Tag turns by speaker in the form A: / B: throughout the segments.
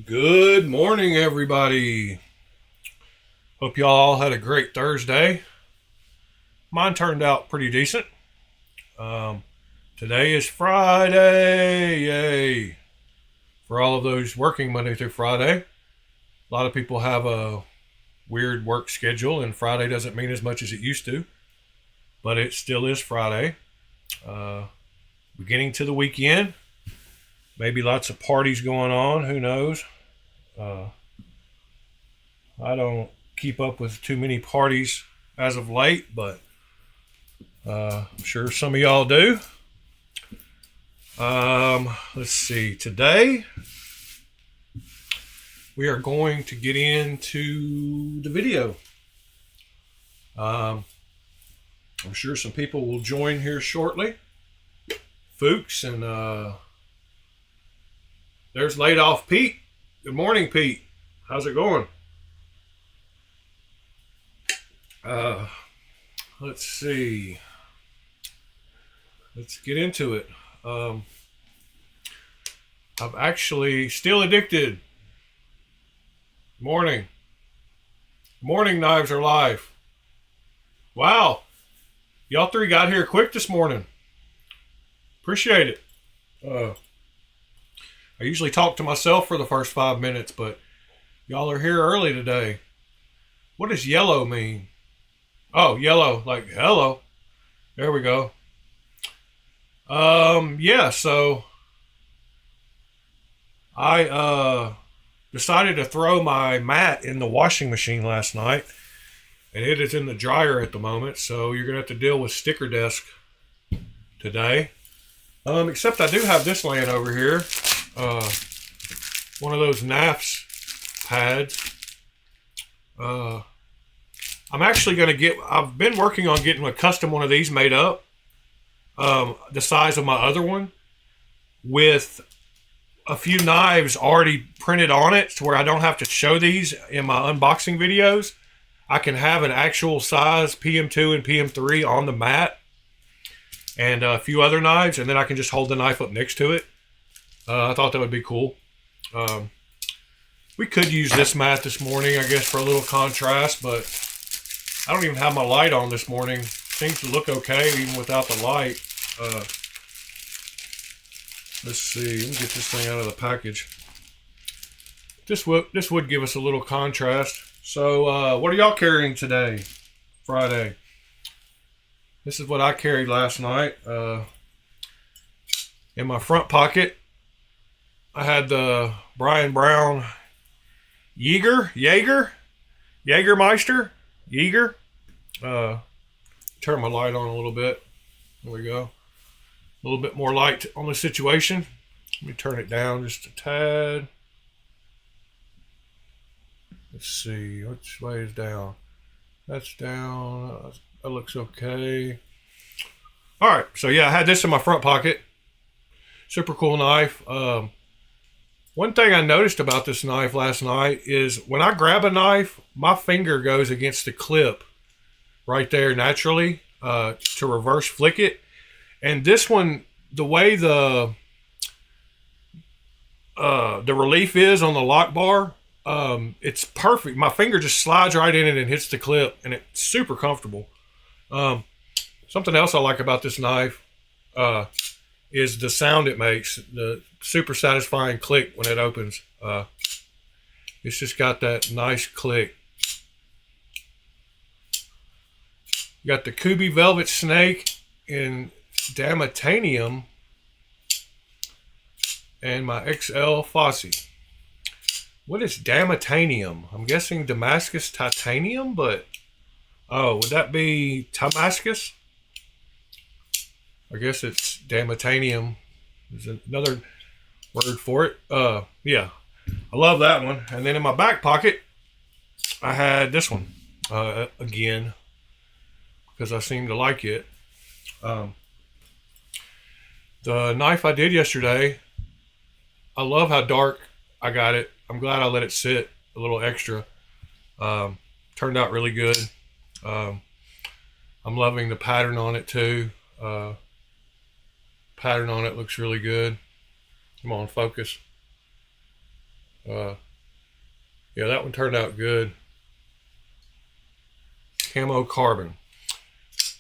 A: Good morning, everybody. Hope y'all had a great Thursday. Mine turned out pretty decent. Um, Today is Friday. Yay. For all of those working Monday through Friday. A lot of people have a weird work schedule, and Friday doesn't mean as much as it used to, but it still is Friday. Uh, Beginning to the weekend. Maybe lots of parties going on. Who knows? Uh, I don't keep up with too many parties as of late, but I'm sure some of y'all do. Let's see. Today we are going to get into the video. Um, I'm sure some people will join here shortly. Fuchs and there's laid off Pete. Good morning, Pete. How's it going? Uh, let's see. Let's get into it. Um, I'm actually still addicted. Morning. Morning knives are live. Wow. Y'all three got here quick this morning. Appreciate it. I usually talk to myself for the first 5 minutes, but y'all are here early today. What does yellow mean? Oh, yellow, like hello. There we go. Yeah, so I decided to throw my mat in the washing machine last night, and it is in the dryer at the moment, so you're gonna have to deal with sticker desk today. Except I do have this laying over here. One of those NAFs pads. I'm actually gonna I've been working on getting a custom one of these made up. The size of my other one, with a few knives already printed on it to where I don't have to show these in my unboxing videos. I can have an actual size PM2 and PM3 on the mat and a few other knives, and then I can just hold the knife up next to it. I thought that would be cool. We could use this mat this morning, I guess, for a little contrast, but I don't even have my light on this morning. Seems to look okay even without the light. Let's see. Let me get this thing out of the package. This would give us a little contrast. So, what are y'all carrying today, Friday? This is what I carried last night. In my front pocket, I had the Brian Brown Jägermeister. Turn my light on a little bit. There we go. A little bit more light on the situation. Let me turn it down just a tad. Let's see, which way is down? That's down. That looks okay. All right, so yeah, I had this in my front pocket. Super cool knife. One thing I noticed about this knife last night is when I grab a knife, my finger goes against the clip right there naturally to reverse flick it. And this one, the way the relief is on the lock bar, it's perfect. My finger just slides right in it and hits the clip, and it's super comfortable. Something else I like about this knife is the sound it makes. The super satisfying click when it opens. It's just got that nice click. You got the Kubi Velvet Snake in Damatanium and my XL Fosse. What is Damatanium? I'm guessing Damascus Titanium, but would that be Damascus? I guess it's Damatanium. There's another word for it. Yeah, I love that one. And then in my back pocket, I had this one again because I seem to like it. The knife I did yesterday, I love how dark I got it. I'm glad I let it sit a little extra. Turned out really good. I'm loving the pattern on it too. Pattern on it looks really good. Come on, focus. Uh, yeah, that one turned out good. Camo carbon.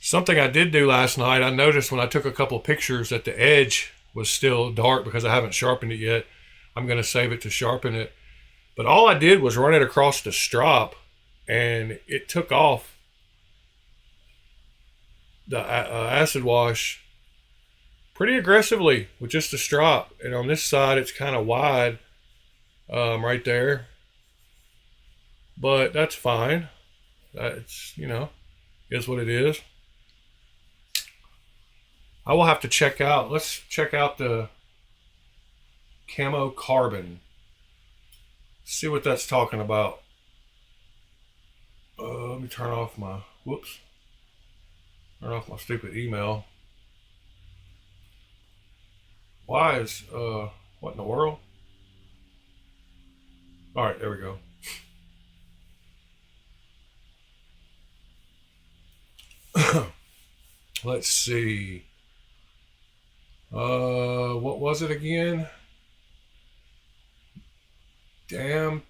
A: Something I did do last night, I noticed when I took a couple pictures that the edge was still dark because I haven't sharpened it yet. I'm going to save it to sharpen it. But all I did was run it across the strop, and it took off the acid wash pretty aggressively with just the strop. And on this side, it's kind of wide right there. But that's fine. That's, is what it is. I will have to check out. Let's check out the camo carbon. See what that's talking about. Let me turn off my stupid email. Why is what in the world? All right, there we go. Let's see. What was it again? Damn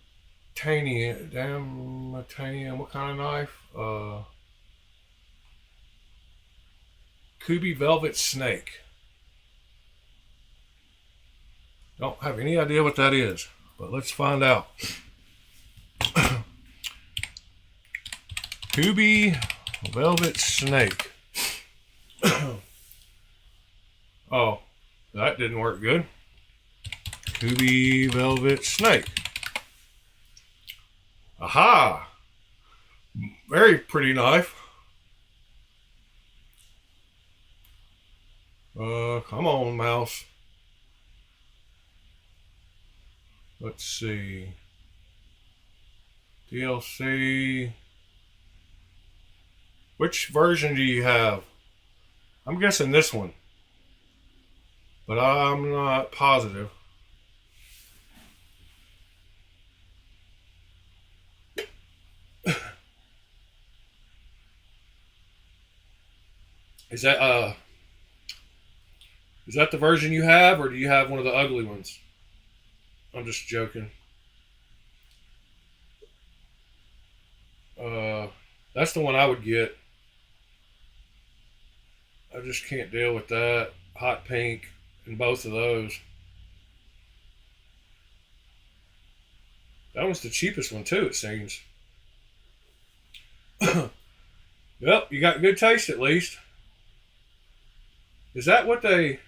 A: titanium. What kind of knife? Kubi Velvet Snake. Don't have any idea what that is, but let's find out. Kubi Velvet Snake. Oh, that didn't work good. Kubi Velvet Snake. Aha! Very pretty knife. Come on, mouse. Let's see. DLC. Which version do you have? I'm guessing this one, but I'm not positive. Is that the version you have, or do you have one of the ugly ones? I'm just joking. That's the one I would get. I just can't deal with that hot pink in both of those. That one's the cheapest one too, it seems. Yep, you got good taste at least. Is that what they...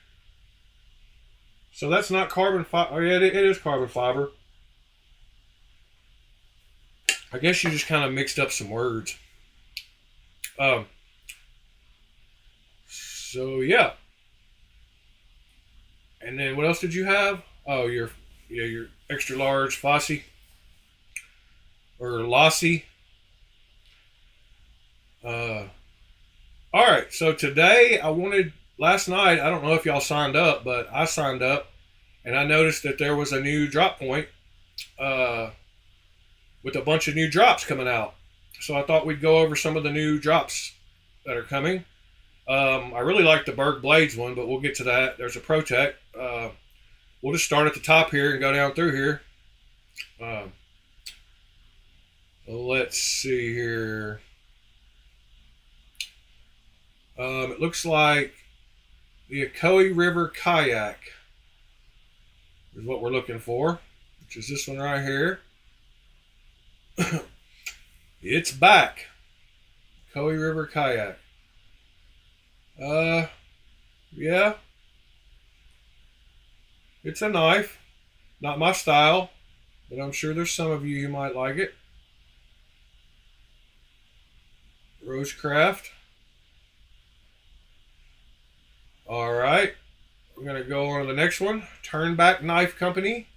A: So that's not carbon fiber. Oh yeah, it is carbon fiber. I guess you just kind of mixed up some words. So yeah. And then what else did you have? Oh, your extra large Fossey or Lassie. All right. So today last night, I don't know if y'all signed up, but I signed up, and I noticed that there was a new drop point with a bunch of new drops coming out. So I thought we'd go over some of the new drops that are coming. I really like the Berg Blades one, but we'll get to that. There's a Protect. We'll just start at the top here and go down through here. Let's see here. It looks like the Ocoee River Kayak is what we're looking for, which is this one right here. It's back. Ocoee River Kayak. Yeah. It's a knife. Not my style, but I'm sure there's some of you who might like it. Rosecraft. All right. We're going to go on to the next one. Turnback Knife Company.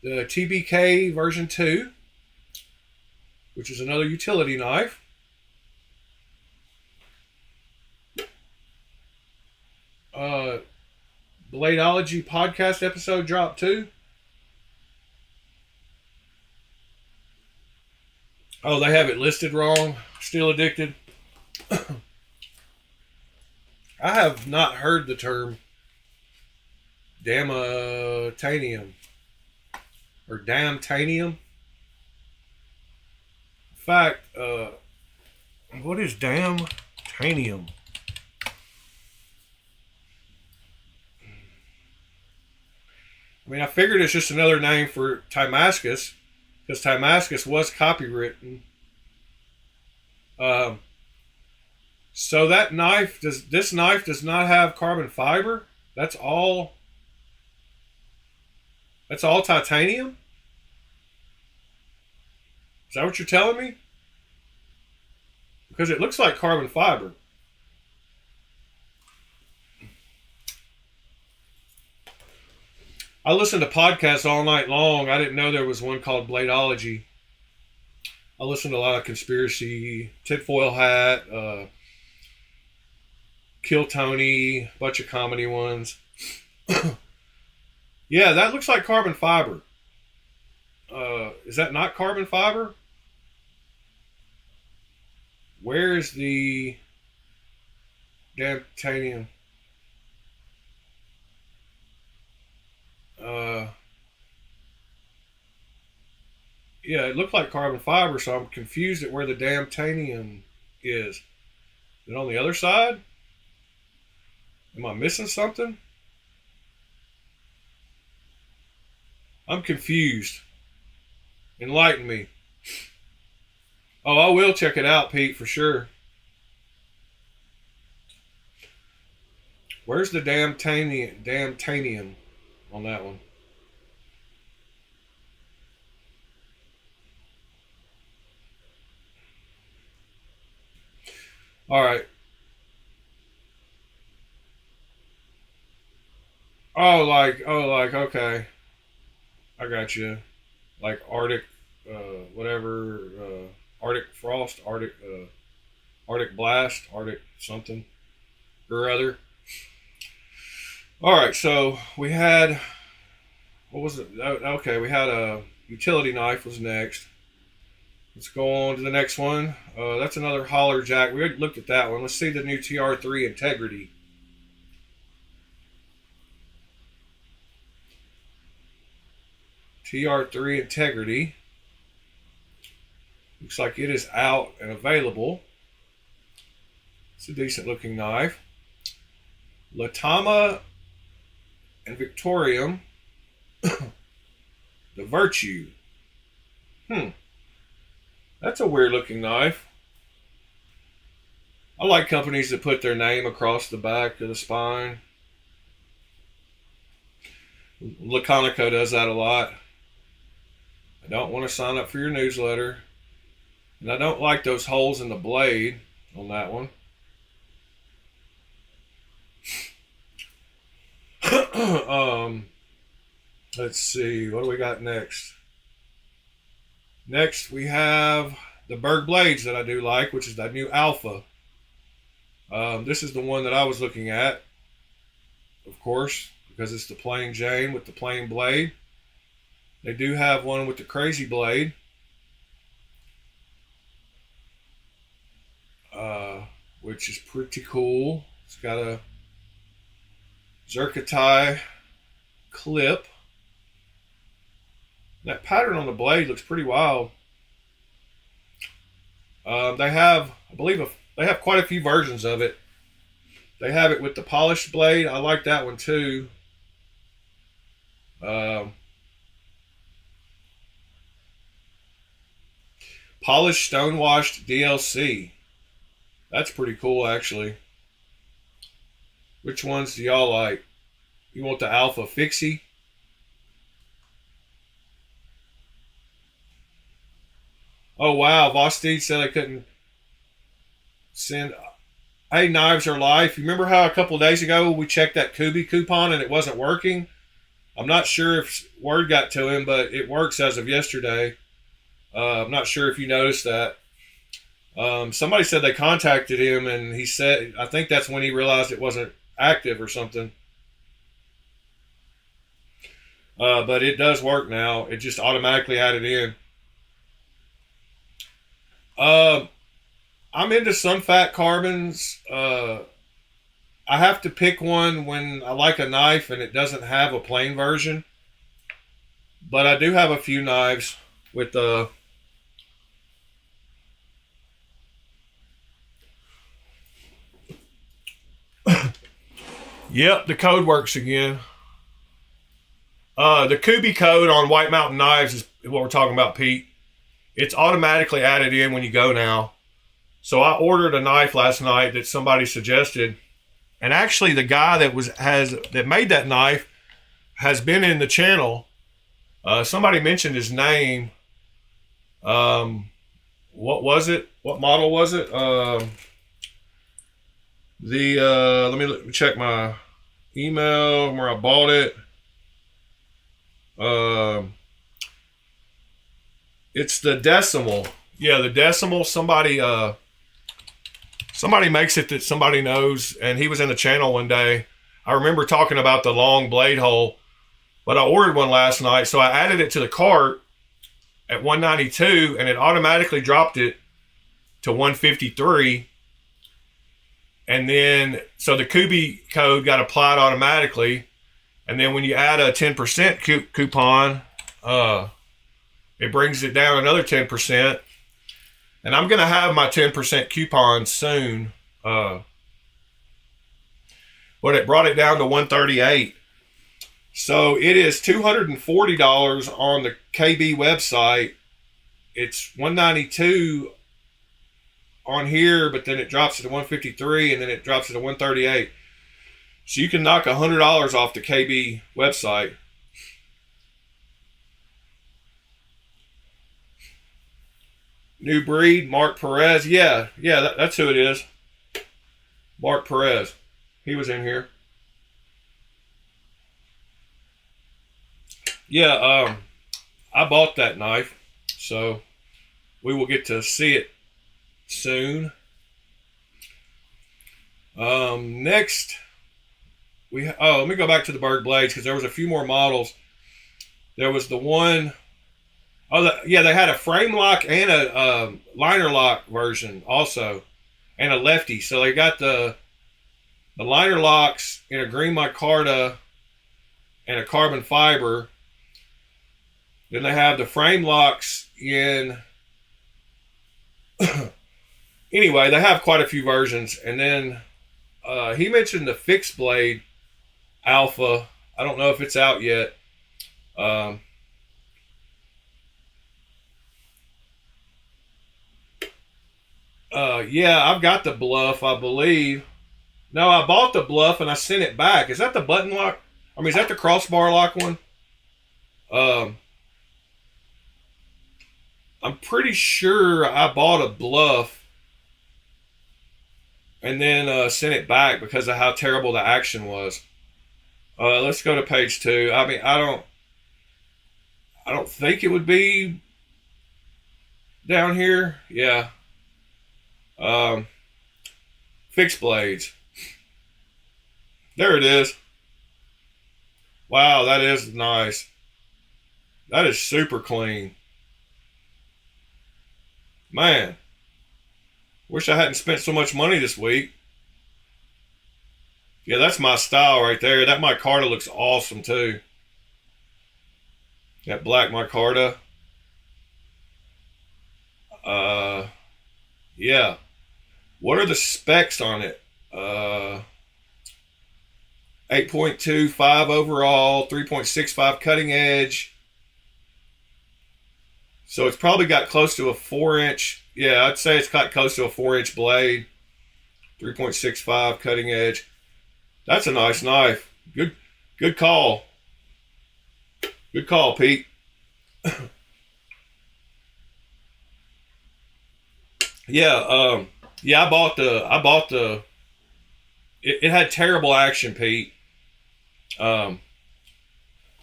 A: The TBK version 2, which is another utility knife. Bladeology podcast episode drop 2. Oh, they have it listed wrong. Still Addicted. I have not heard the term Damatanium. or damtanium. In fact, what is damtanium? I mean, I figured it's just another name for Timascus, because Timascus was copywritten. Um, so this knife does not have carbon fiber. That's all. That's all titanium. Is that what you're telling me? Because it looks like carbon fiber. I listened to podcasts all night long. I didn't know there was one called Bladeology. I listened to a lot of conspiracy, tinfoil hat, Kill Tony, a bunch of comedy ones. Yeah, that looks like carbon fiber. Is that not carbon fiber? Where is the damtanium? Yeah, it looked like carbon fiber, so I'm confused at where the damtanium is. Is it on the other side? Am I missing something? I'm confused. Enlighten me. Oh, I will check it out, Pete, for sure. Where's the damtanium on that one? All right. Okay. I got you. Like Arctic, whatever, Arctic frost, Arctic blast, Arctic something or other. All right, so we had what was it? Okay, we had a utility knife was next. Let's go on to the next one. That's another holler jack. We already looked at that one. Let's see the new TR3 Integrity. TR3 Integrity. Looks like it is out and available. It's a decent looking knife. Latama and Victorium. The Virtue. That's a weird looking knife. I like companies that put their name across the back of the spine. Laconico does that a lot. I don't want to sign up for your newsletter. And I don't like those holes in the blade on that one. Let's see. What do we got next? Next, we have the Berg blades that I do like, which is that new Alpha. This is the one that I was looking at, of course, because it's the plain Jane with the plain blade. They do have one with the crazy blade, which is pretty cool. It's got a Zircotai clip. That pattern on the blade looks pretty wild. They have, I believe, they have quite a few versions of it. They have it with the polished blade. I like that one too. Polished stone-washed DLC. That's pretty cool, actually. Which ones do y'all like? You want the Alpha Fixie? Oh, wow. Vosteed said I couldn't send. Hey, Knives Are Life. You remember how a couple of days ago we checked that Kubi coupon and it wasn't working? I'm not sure if word got to him, but it works as of yesterday. I'm not sure if you noticed that. Somebody said they contacted him and he said, I think that's when he realized it wasn't active or something. But it does work now. It just automatically added in. I'm into some fat carbons. I have to pick one when I like a knife and it doesn't have a plain version. But I do have a few knives with Yep, the code works again. The Kubi code on White Mountain Knives is what we're talking about, Pete. It's automatically added in when you go now. So I ordered a knife last night that somebody suggested, and actually the guy that made that knife has been in the channel. Somebody mentioned his name. What was it? What model was it? Let me check my email where I bought it. It's the Decimal. Yeah, the Decimal. Somebody makes it that somebody knows, and he was in the channel one day. I remember talking about the long blade hole, but I ordered one last night, so I added it to the cart at 192, and it automatically dropped it to 153. And then, so the Kubi code got applied automatically. And then when you add a 10% coupon, it brings it down another 10%. And I'm going to have my 10% coupon soon. But it brought it down to 138. So it is $240 on the KB website. It's 192 on here, but then it drops it to 153, and then it drops it to 138. So you can knock $100 off the KB website. New breed, Mark Perez. Yeah, that's who it is. Mark Perez. He was in here. Yeah, I bought that knife, so we will get to see it soon. Next, let me go back to the Berg blades because there was a few more models. There was the one. They had a frame lock and a liner lock version also, and a lefty. So they got the liner locks in a green micarta and a carbon fiber. Then they have the frame locks in. Anyway, they have quite a few versions. And then he mentioned the fixed blade alpha. I don't know if it's out yet. I've got the Bluff, I believe. No, I bought the Bluff and I sent it back. Is that the button lock? I mean, is that the crossbar lock one? I'm pretty sure I bought a Bluff and then sent it back because of how terrible the action was. Let's go to page 2. I mean, I don't think it would be down here. Yeah. Fixed blades. There it is. Wow, that is nice. That is super clean. Man, wish I hadn't spent so much money this week. Yeah, that's my style right there. That micarta looks awesome too. That black micarta. Yeah. What are the specs on it? 8.25 overall, 3.65 cutting edge. So it's probably got close to a 4-inch. Yeah, I'd say it's got close to a 4-inch blade. 3.65 cutting edge. That's a nice knife. Good call. Good call, Pete. I bought the. It had terrible action, Pete. I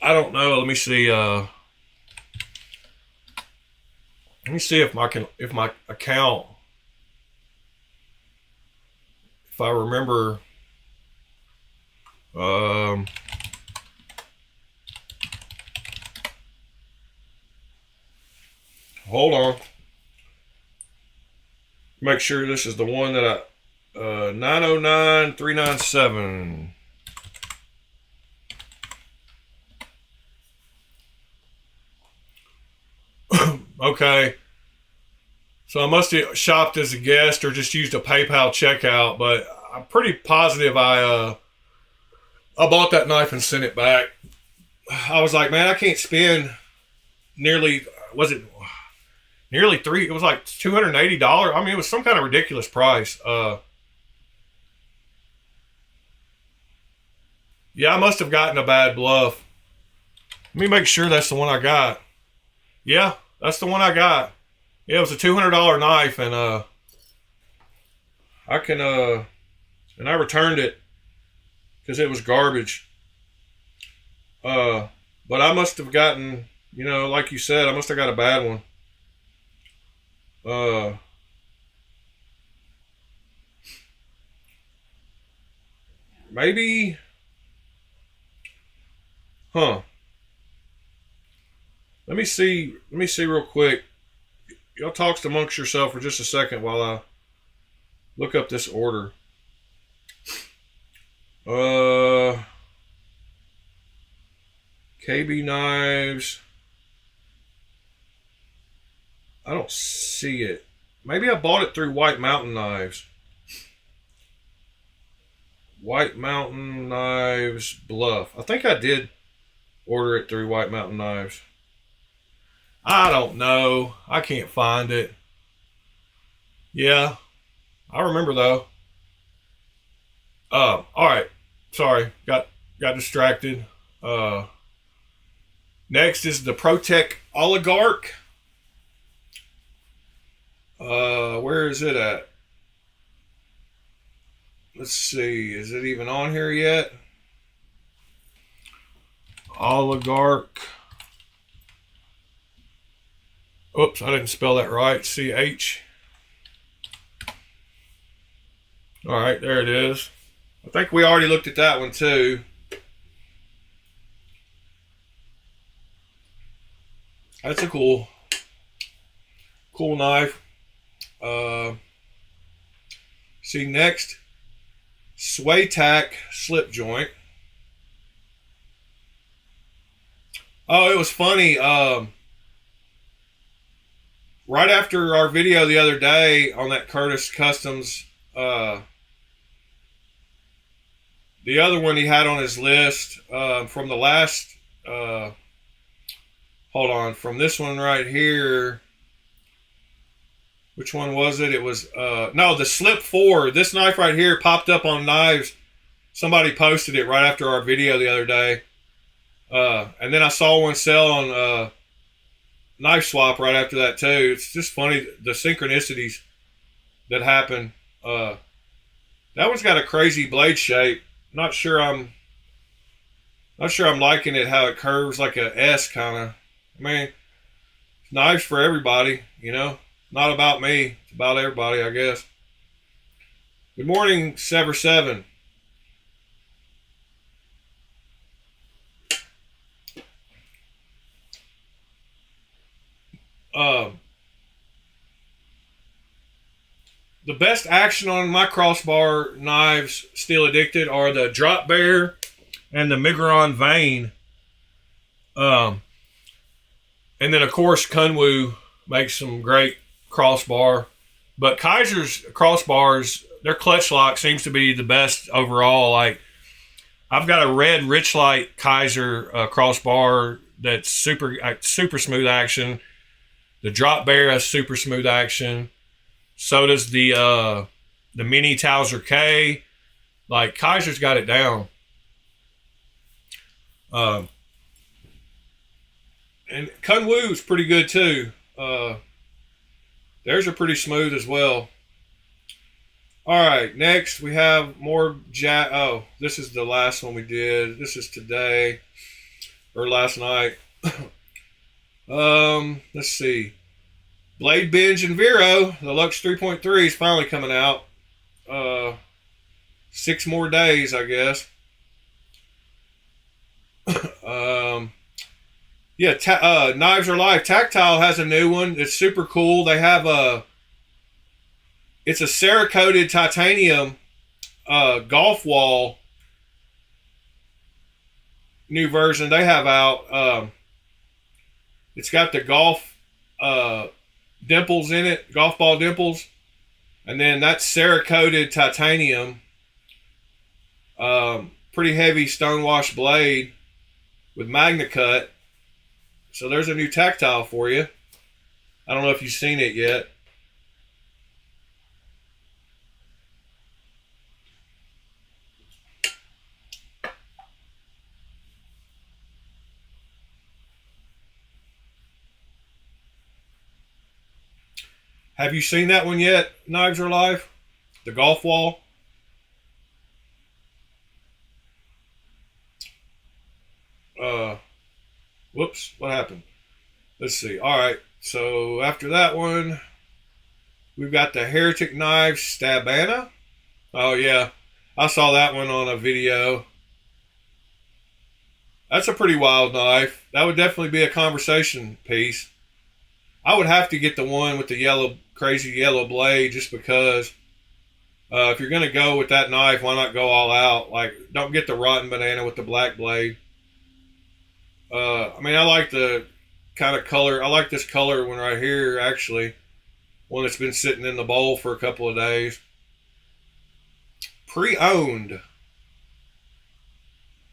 A: don't know. Let me see. Let me see if my account, if I remember. Hold on. Make sure this is the one that 909397. Okay. So I must have shopped as a guest or just used a PayPal checkout, but I'm pretty positive I bought that knife and sent it back. I was like, man, I can't spend nearly was it nearly three? It was like $280. I mean, it was some kind of ridiculous price. Yeah, I must have gotten a bad bluff. Let me make sure that's the one I got. Yeah, that's the one I got. Yeah, it was a $200 knife, and I can and I returned it because it was garbage. Uh, but I must have gotten, like you said, I must have got a bad one. Uh, maybe, huh? Let me see. Let me see real quick. Y'all talk amongst yourself for just a second while I look up this order. Uh, KB Knives. I don't see it. Maybe I bought it through White Mountain Knives. White Mountain Knives Bluff. I think I did order it through White Mountain Knives. I don't know. I can't find it. Yeah, I remember though. All right. Sorry, got distracted. Uh, Next is the ProTech Oligarch. Where is it at? Let's see. Is it even on here yet? Oligarch. Oops, I didn't spell that right. CH. All right, there it is. I think we already looked at that one too. That's a cool knife. See next, Sway Tack slip joint. Oh, it was funny. Right after our video the other day on that Curtis Customs, the other one he had on his list from the last. Hold on, from this one right here. Which one was it? It was no, the Slip 4. This knife right here popped up on Knives. Somebody posted it right after our video the other day. And then I saw one sell on Knife Swap right after that too. It's just funny the synchronicities that happen. That one's got a crazy blade shape. Not sure I'm liking it how it curves like a S kind of. I mean, knives for everybody, Not about me. It's about everybody, I guess. Good morning, Sever 7. The best action on my crossbar knives, Steel Addicted, are the Drop Bear and the Migron Vein. And then, of course, Kunwu makes some great crossbar. But Kaiser's crossbars, their clutch lock seems to be the best overall. Like, I've got a red Richlight Kaiser crossbar that's super smooth action. The Drop Bear has super smooth action. So does the Mini Towser K. Like, Kaiser's got it down. And Kunwu's pretty good too. Theirs are pretty smooth as well. All right, next we have more Oh, this is the last one we did. This is today or last night. Let's see. Blade Binge and Vero, the Lux 3.3 is finally coming out. 6 more days, I guess. Yeah, Knives Are Life. Tactile has a new one. It's super cool. They have it's a Cerakoted titanium golf wall new version they have out. It's got the golf uh, dimples in it, golf ball dimples, and then that's Cerakoted titanium. Pretty heavy stonewash blade with Magna Cut. So there's a new tactile for you. I don't know if you've seen it yet. Have you seen that one yet, Knives Are Life? The golf wall? Whoops, what happened? Let's see. All right, so after that one, we've got the Heretic Knives Stabana. Oh, yeah, I saw that one on a video. That's a pretty wild knife. That would definitely be a conversation piece. I would have to get the one with the yellow, crazy yellow blade just because if you're going to go with that knife, why not go all out? Like, don't get the rotten banana with the black blade. I mean, I like the kind of color. I like this color one right here, actually. One that's been sitting in the bowl for a couple of days. Pre-owned.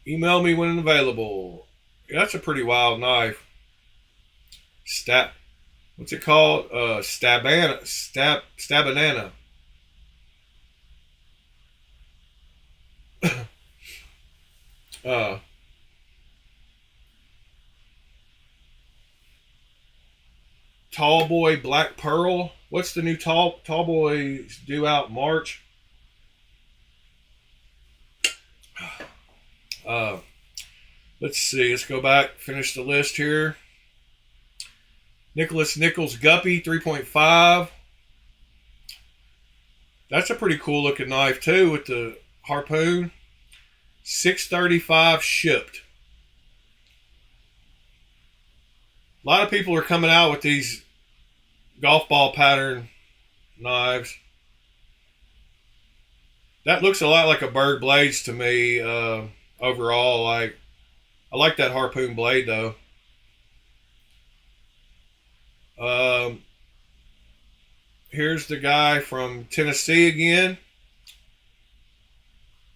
A: Email me when available. Yeah, that's a pretty wild knife. What's it called? Stabanana. uh, Tall Boy Black Pearl. What's the new Tall Boys due out March? Let's see. Let's go back. Finish the list here. Nicholas Nichols Guppy 3.5. That's a pretty cool looking knife too with the harpoon. $635 shipped. A lot of people are coming out with these golf ball pattern knives. That looks a lot like a Berg Blades to me overall. Like, I like that harpoon blade though. Here's the guy from Tennessee again.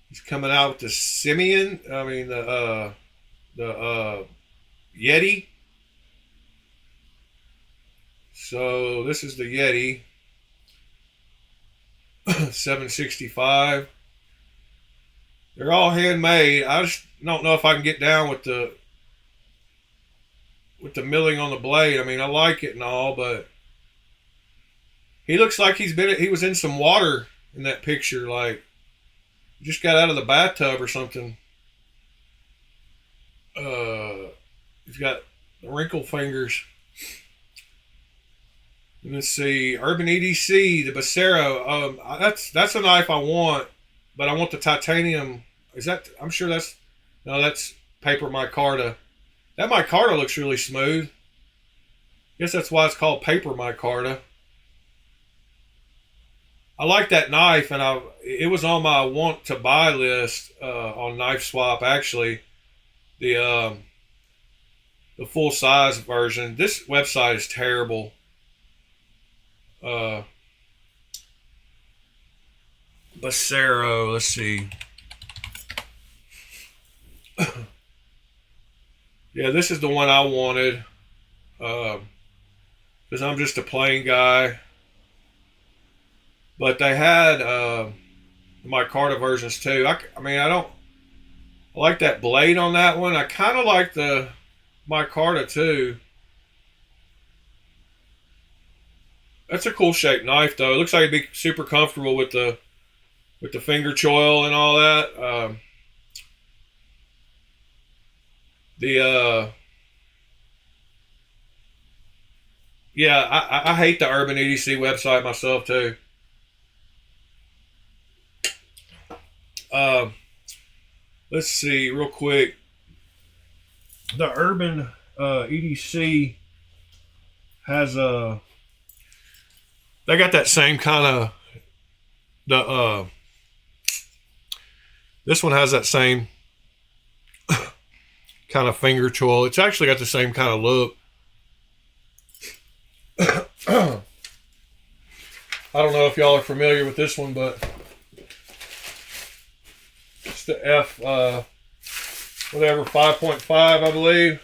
A: He's coming out with the Simeon. I mean the Yeti. So this is the Yeti. 765. They're all handmade. I just don't know if I can get down with the milling on the blade. I mean, I like it and all, but he looks like he was in some water in that picture, like just got out of the bathtub or something. He's got wrinkle fingers. Let's see, Urban EDC, the Bacero. That's a knife I want, but I want the titanium. Is that? I'm sure that's no, that's paper micarta. That micarta looks really smooth. Guess that's why it's called paper micarta. I like that knife, and it was on my want to buy list on Knife Swap. Actually, the full size version. This website is terrible. Bacero. Let's see. Yeah, this is the one I wanted because I'm just a plain guy. But they had my Carta versions too. I mean, I like that blade on that one. I kind of like the my Carta too. That's a cool shaped knife though. It looks like it'd be super comfortable with the finger choil and all that. Yeah, I hate the Urban EDC website myself too. Let's see real quick. The Urban EDC has they got that same kind of this one has that same kind of finger choil. It's actually got the same kind of look. I don't know if y'all are familiar with this one, but it's the F, whatever, 5.5, I believe.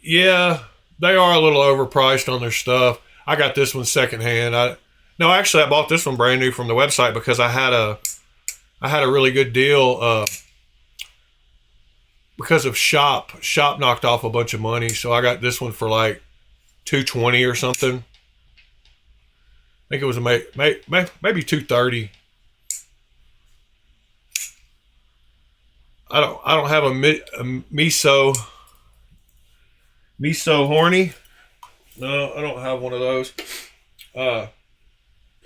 A: Yeah, they are a little overpriced on their stuff. I got this one secondhand. No, actually, I bought this one brand new from the website because I had a really good deal. Because of shop knocked off a bunch of money, so I got this one for like $220 or something. I think it was maybe $230. I don't have a miso horny. No, I don't have one of those.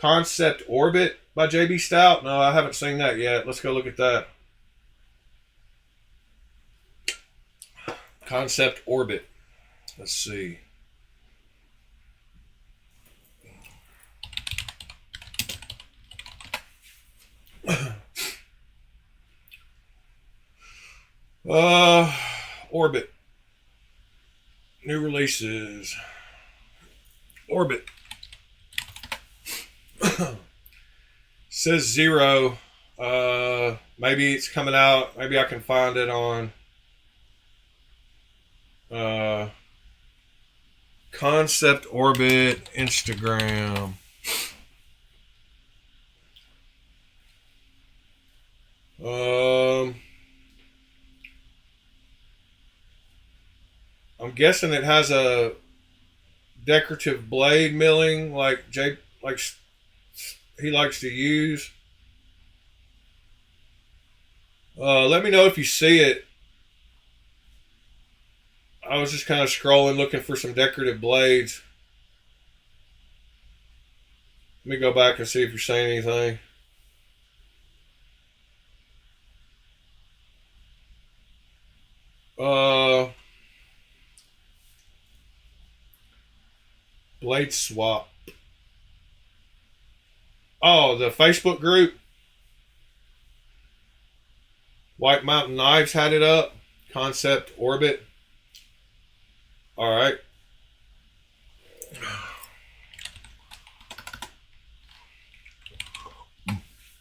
A: Concept Orbit by JB Stout. No, I haven't seen that yet. Let's go look at that. Concept Orbit. Let's see. Orbit. New releases. Orbit. Says 0. Maybe it's coming out. Maybe I can find it on Concept Orbit Instagram. I'm guessing it has a decorative blade milling like he likes to use. Let me know if you see it. I was just kind of scrolling looking for some decorative blades. Let me go back and see if you're saying anything. Blade swap. Oh, the Facebook group. White Mountain Knives had it up. Concept Orbit. All right.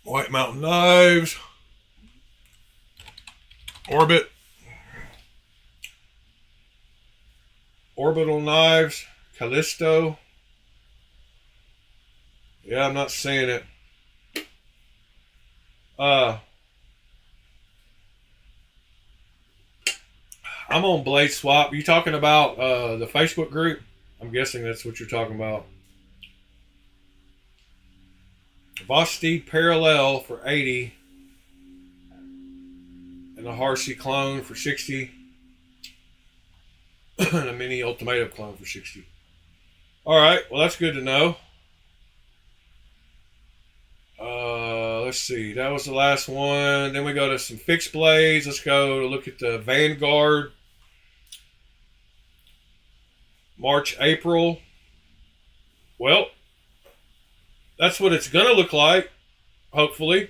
A: White Mountain Knives. Orbit. Orbital Knives. Callisto. Yeah, I'm not seeing it. I'm on Blade Swap. You talking about the Facebook group? I'm guessing that's what you're talking about. Vosti Parallel for 80. And a Harsey clone for 60. And a mini Ultimatum clone for 60. Alright, well that's good to know. Let's see. That was the last one. Then we go to some fixed blades. Let's go to look at the Vanguard. March, April. Well, that's what it's going to look like, hopefully.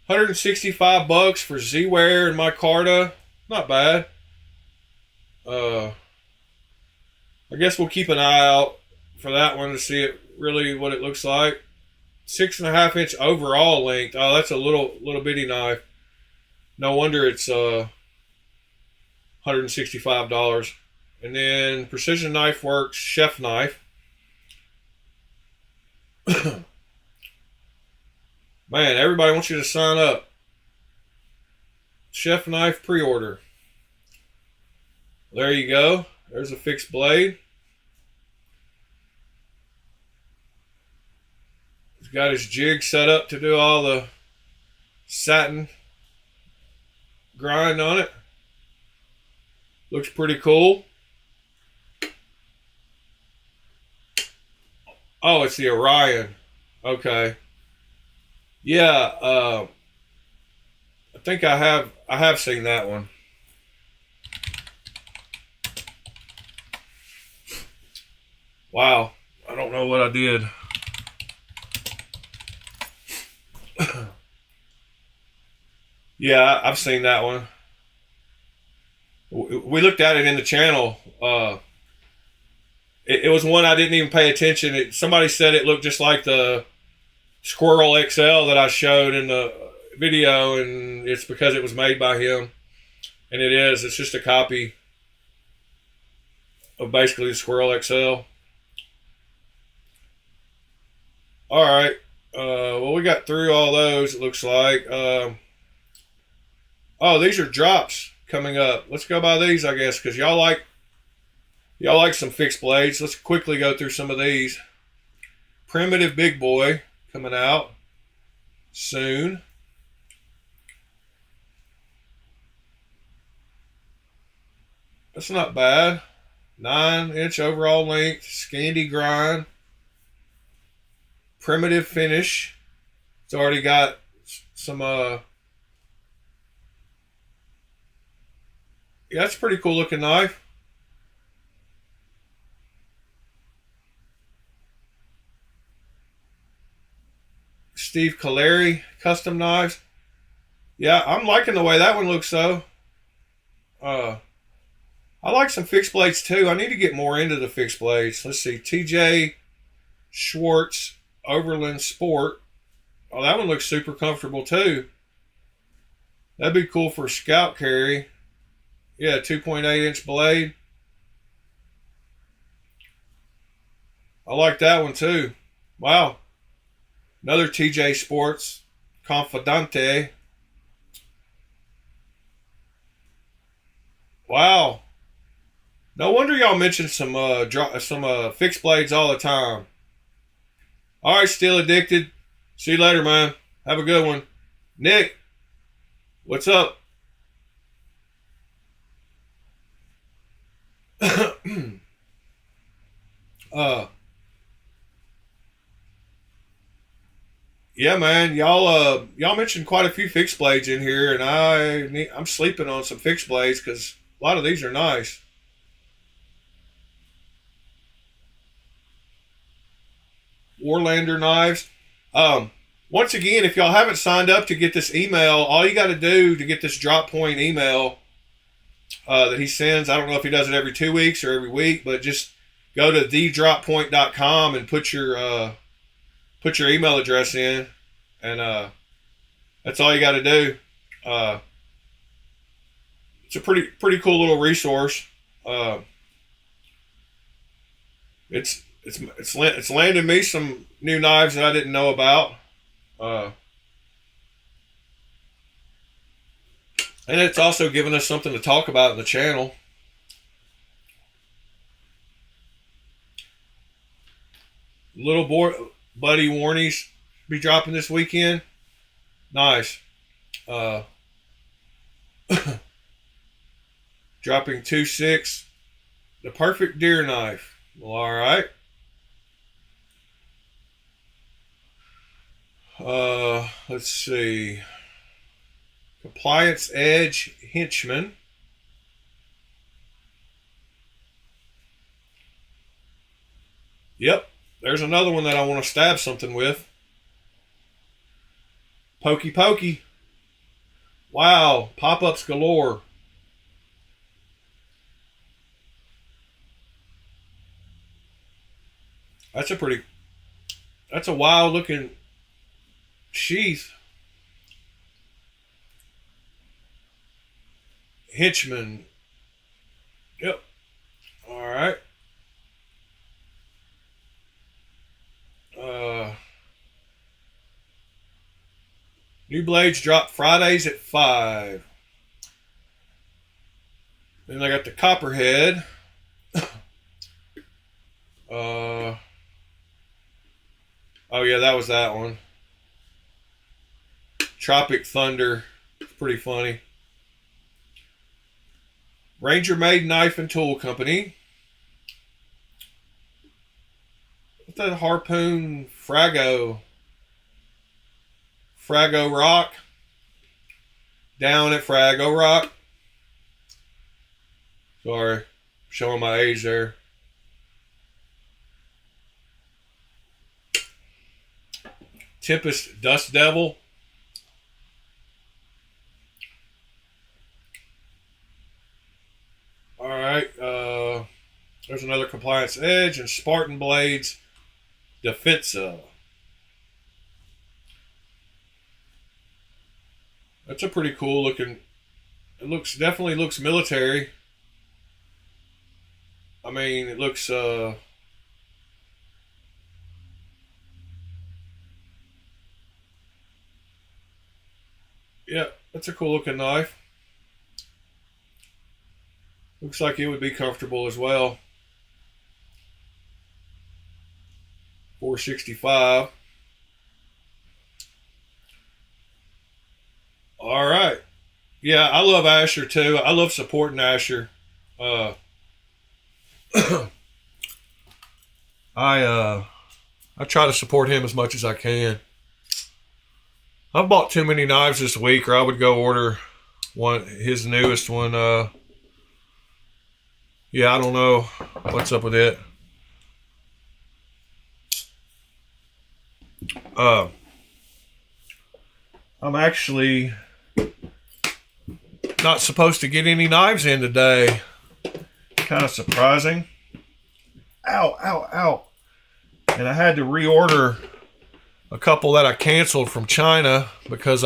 A: $165 for Z-Wear and micarta. Not bad. I guess we'll keep an eye out for that one to see it really what it looks like. 6.5 inch overall length. Oh, that's a little bitty knife. No wonder it's $165. And then Precision Knife Works Chef Knife. Man, everybody wants you to sign up. Chef Knife pre-order. There you go. There's a fixed blade. He's got his jig set up to do all the satin grind on it. Looks pretty cool. Oh, it's the Orion. Okay. Yeah, I think I have seen that one. Wow. I don't know what I did. Yeah, I've seen that one. We looked at it in the channel. It was one I didn't even pay attention. Somebody said it looked just like the Squirrel XL that I showed in the video, and it's because it was made by him. And it is. It's just a copy of basically the Squirrel XL. All right. Well, we got through all those. It looks like. Oh, these are drops coming up. Let's go by these, I guess, because y'all like some fixed blades. Let's quickly go through some of these. Primitive Big Boy coming out soon. That's not bad. 9-inch overall length, Scandi grind, primitive finish. It's already got some yeah, that's a pretty cool looking knife. Steve Caleri custom knives. Yeah, I'm liking the way that one looks though. Uh I like some fixed blades too. I need to get more into the fixed blades. Let's see. TJ Schwartz Overland Sport. Oh, that one looks super comfortable too. That'd be cool for scout carry. Yeah, 2.8-inch blade. I like that one too. Wow. Another TJ Sports Confidante. Wow. No wonder y'all mention some fixed blades all the time. All right, Still Addicted. See you later, man. Have a good one. Nick, what's up? uh, yeah, man. Y'all mentioned quite a few fixed blades in here, and I'm sleeping on some fixed blades because a lot of these are nice. Warlander knives. Um, Once again, if y'all haven't signed up to get this email, all you got to do to get this drop point email that he sends, I don't know if he does it every 2 weeks or every week, but just go to thedroppoint.com and put your email address in, and that's all you got to do. Uh, it's a pretty cool little resource. Uh, it's landed me some new knives that I didn't know about. Uh, and it's also given us something to talk about in the channel. Little boy, buddy Warnies be dropping this weekend. Nice. Uh, Dropping 2.6. The perfect deer knife. Well, all right. Let's see. Compliance Edge Henchman. Yep. There's another one that I want to stab something with. Pokey Pokey. Wow. Pop-ups galore. That's a wild looking sheath. Henchman. Yep. All right. Uh, New blades drop Fridays at 5. Then I got the Copperhead. Oh yeah, that was that one. Tropic Thunder. It's pretty funny. Ranger Made Knife and Tool Company. What's that? Harpoon Frago Rock. Down at Frago Rock. Sorry, showing my age there. Tempest Dust Devil. All right. There's another Compliance Edge and Spartan Blades Defensa. That's a pretty cool looking. It definitely looks military. I mean, it looks yeah, that's a cool looking knife. Looks like it would be comfortable as well. 465. All right. Yeah, I love Asher too. I love supporting Asher. Uh, I try to support him as much as I can. I've bought too many knives this week, or I would go order his newest one. Yeah, I don't know what's up with it. I'm actually not supposed to get any knives in today. Kind of surprising. Ow, ow, ow. And I had to reorder a couple that I canceled from China because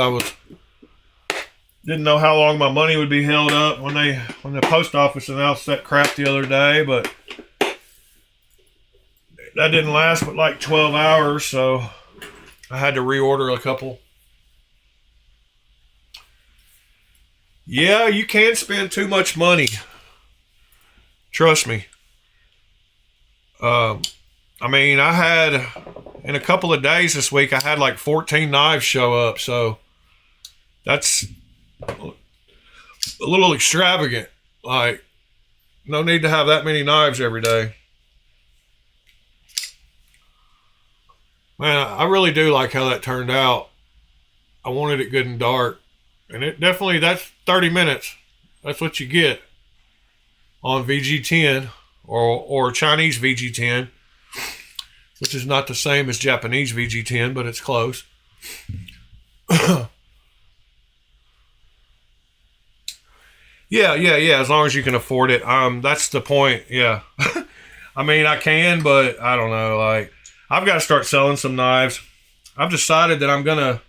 A: didn't know how long my money would be held up when the post office announced that crap the other day, but that didn't last but like 12 hours, so I had to reorder a couple. Yeah, you can spend too much money. Trust me. I mean, in a couple of days this week, I had like 14 knives show up, so that's a little extravagant. Like, no need to have that many knives every day. Man, I really do like how that turned out. I wanted it good and dark. And that's 30 minutes. That's what you get on VG10 or Chinese VG10, which is not the same as Japanese VG10, but it's close. Yeah, as long as you can afford it. That's the point. Yeah. I mean, I can, but I don't know. Like, I've got to start selling some knives. I've decided that I'm gonna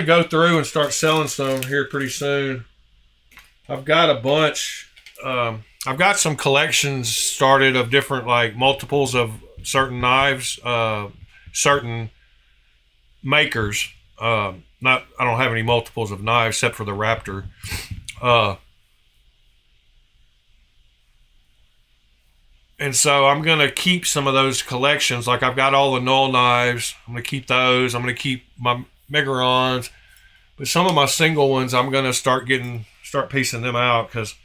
A: go through and start selling some here pretty soon. I've got a bunch. I've got some collections started of different like multiples of certain knives, certain makers. I don't have any multiples of knives except for the Raptor. And so I'm going to keep some of those collections. Like I've got all the Knoll knives. I'm going to keep those. I'm going to keep my Megarons. But some of my single ones, I'm going to start piecing them out, because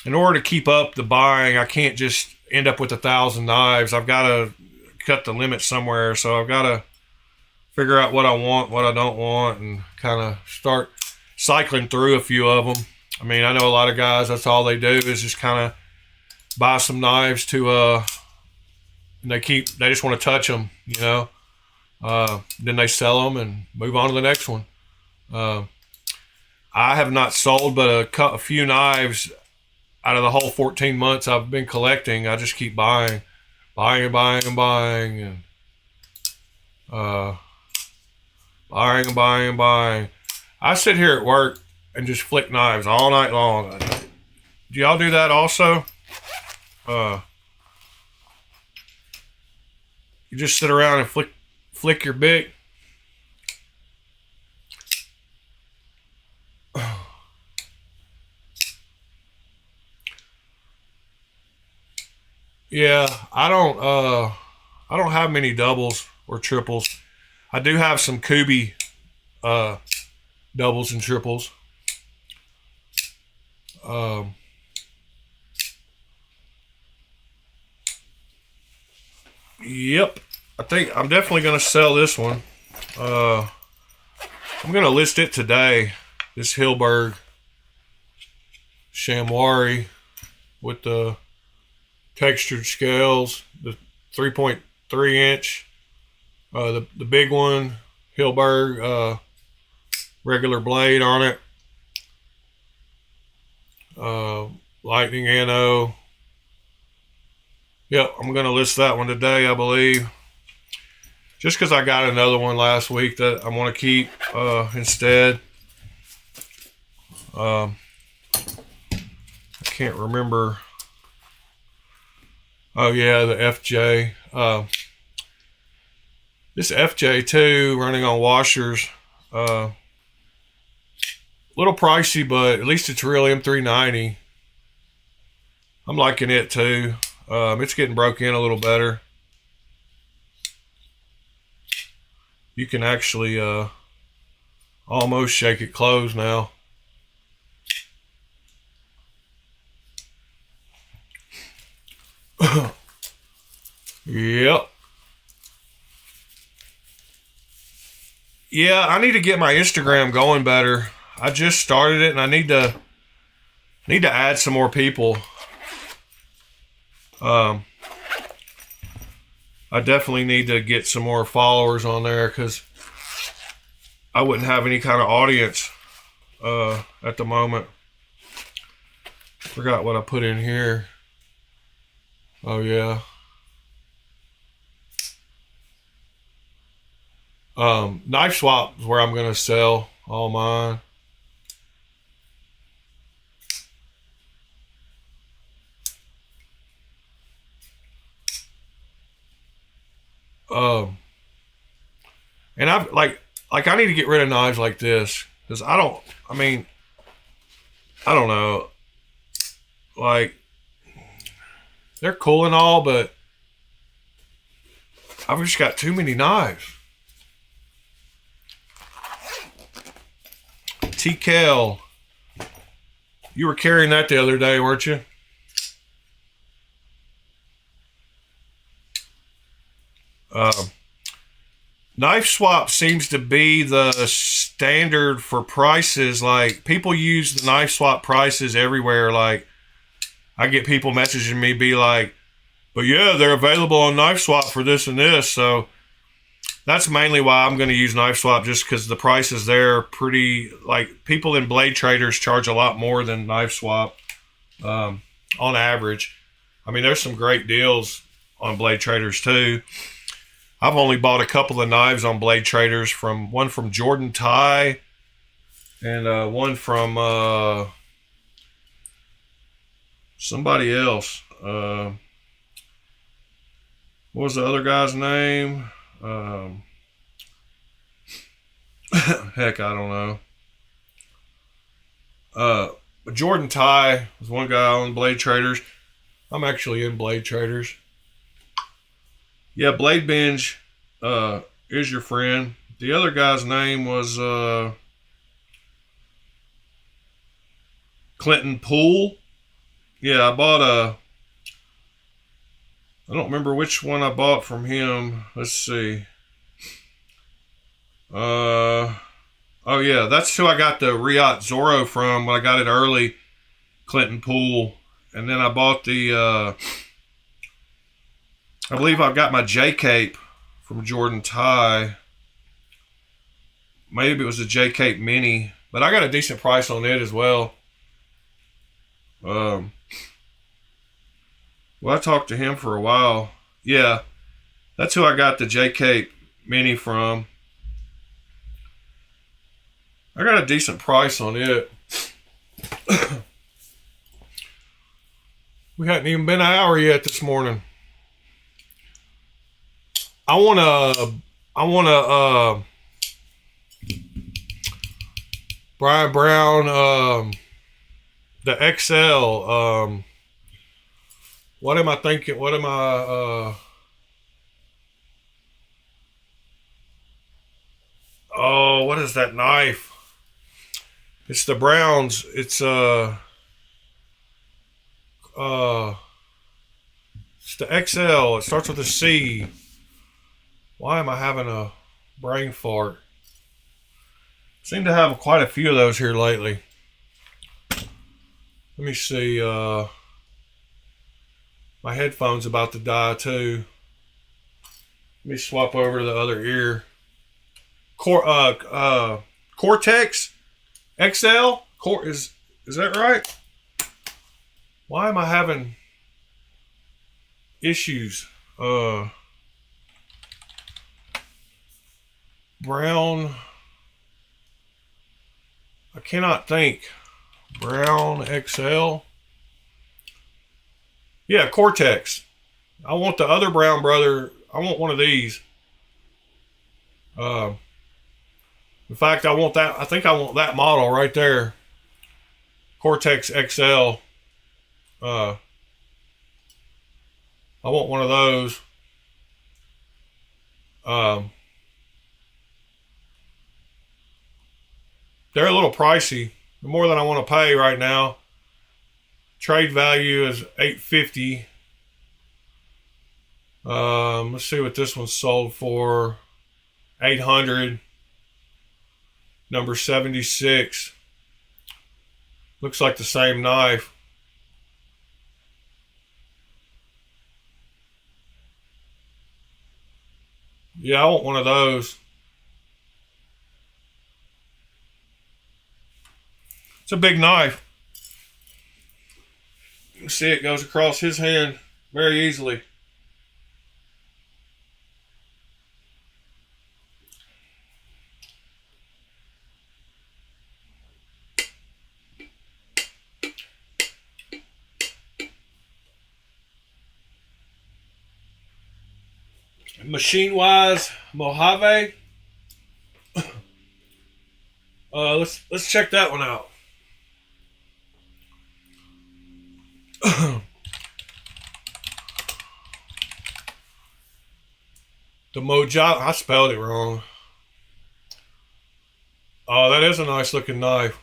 A: in order to keep up the buying, I can't just end up with 1,000 knives. I've got to cut the limit somewhere. So I've got to figure out what I want, what I don't want, and kind of start cycling through a few of them. I mean, I know a lot of guys, that's all they do is just kind of buy some knives and they just want to touch them, you know. Then they sell them and move on to the next one. I have not sold but a few knives out of the whole 14 months I've been collecting. I just keep buying and buying and buying and buying and buying and buying. I sit here at work and just flick knives all night long. Do y'all do that also? You just sit around and flick your Bic. Yeah, I don't have many doubles or triples. I do have some Kubi doubles and triples. Yep, I think I'm definitely going to sell this one. I'm going to list it today. This Hilberg Shamwari with the textured scales, the 3.3 inch, the big one, Hilberg, regular blade on it. Lightning Anno. Yep, I'm going to list that one today, I believe. Just because I got another one last week that I want to keep instead. I can't remember. Oh, yeah, the FJ. This FJ2 running on washers. A little pricey, but at least it's real M390. I'm liking it too. It's getting broke in a little better. You can actually almost shake it closed now. Yep. Yeah, I need to get my Instagram going better. I just started it and I need to add some more people. I definitely need to get some more followers on there because I wouldn't have any kind of audience at the moment. Forgot what I put in here. Oh yeah. Knife Swap is where I'm gonna sell all mine. And I've like I need to get rid of knives like this because I don't know, like they're cool and all, but I've just got too many knives. TKL, you were carrying that the other day, weren't you? Knife Swap seems to be the standard for prices. Like, people use the Knife Swap prices everywhere. Like, I get people messaging me, be like, but yeah, they're available on Knife Swap for this and this. So that's mainly why I'm going to use Knife Swap, just because the prices there are pretty, like, people in Blade Traders charge a lot more than Knife Swap on average. I mean, there's some great deals on Blade Traders too. I've only bought a couple of knives on Blade Traders, one from Jordan Ty and one from somebody else. What was the other guy's name? Heck, I don't know. Jordan Ty was one guy on Blade Traders. I'm actually in Blade Traders. Yeah, Blade Binge is your friend. The other guy's name was Clinton Poole. Yeah, I don't remember which one I bought from him. Let's see. Oh yeah, that's who I got the Riot Zorro from when I got it early, Clinton Poole. And then I bought the I believe I've got my J-Cape from Jordan Ty. Maybe it was a J-Cape Mini, but I got a decent price on it as well. Well, I talked to him for a while. Yeah, that's who I got the J-Cape Mini from. I got a decent price on it. We hadn't even been an hour yet this morning. I wanna Brian Brown, the XL, what am I thinking? Oh, what is that knife? It's the Browns. It's it's the XL. It starts with a C. Why am I having a brain fart? Seem to have quite a few of those here lately. Let me see. My headphone's about to die too. Let me swap over to the other ear. Cortex XL? Is that right? Why am I having issues? Brown. I cannot think. Brown XL. Yeah, Cortex. I want the other brown brother. I want one of these. In fact, I want that. I think I want that model right there. Cortex XL. I want one of those. They're a little pricey. More than I want to pay right now. Trade value is $850. Let's see what this one's sold for. $800. Number 76. Looks like the same knife. Yeah, I want one of those. It's a big knife. You can see it goes across his hand very easily. Machine wise, Mojave. Let's check that one out. The Mojave. I spelled it wrong. Oh, that is a nice looking knife.